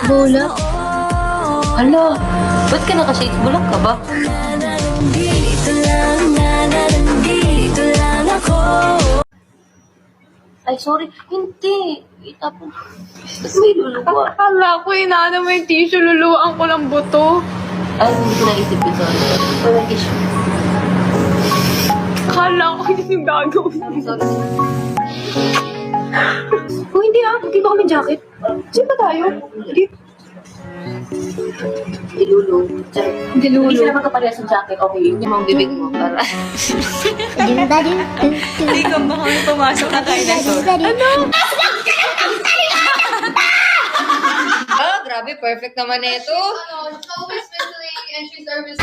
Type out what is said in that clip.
Bola? Hala, ba't ka naka-shades? Bulak ka ba? Ay, sorry. Hindi. Itapon. May luluwa. Akala ko inaano mo yung tissue, luluwaan ko ng buto. Ay, hindi ko naisip yun. Sorry. Sorry, tissue. Akala ko yung gagawin. Sorry. Kung hindi hindi ba kami jacket? Saan ba tayo? Hindi. Ilulu. Hindi Hindi lulo. sila magkapareha sa jacket. Okay, yun yung mga bibig mo. Para. Hindi ka ba kami pumasok na tayo na Ano? Oh, grabe, perfect naman ito. Ano, so especially entry service.